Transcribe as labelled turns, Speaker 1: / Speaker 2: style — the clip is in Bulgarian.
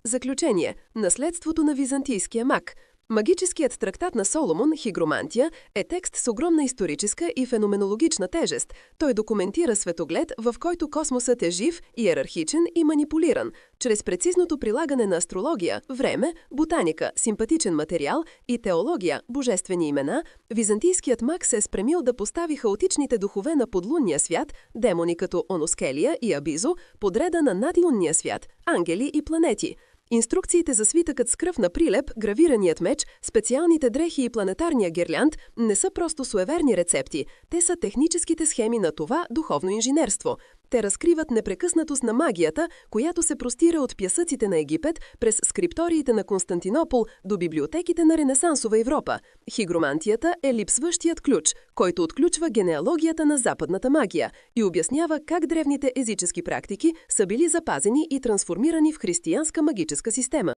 Speaker 1: Заключение. Наследството на византийския маг. Магическият трактат на Соломон «Хигромантия» е текст с огромна историческа и феноменологична тежест. Той документира светоглед, в който космосът е жив, иерархичен и манипулиран. Чрез прецизното прилагане на астрология, време, ботаника, симпатичен материал и теология, божествени имена, византийският маг се е спремил да постави хаотичните духове на подлунния свят, демони като Оноскелия и Абизо, под реда на надлунния свят, ангели и планети. Инструкциите за свитъкът с кръв на прилеп, гравираният меч, специалните дрехи и планетарния гирлянд не са просто суеверни рецепти, те са техническите схеми на това духовно инженерство. Те разкриват непрекъснатост на магията, която се простира от пясъците на Египет през скрипториите на Константинопол до библиотеките на Ренесансова Европа. Хигромантията е липсващият ключ, който отключва генеалогията на западната магия и обяснява как древните езически практики са били запазени и трансформирани в християнска магическа система.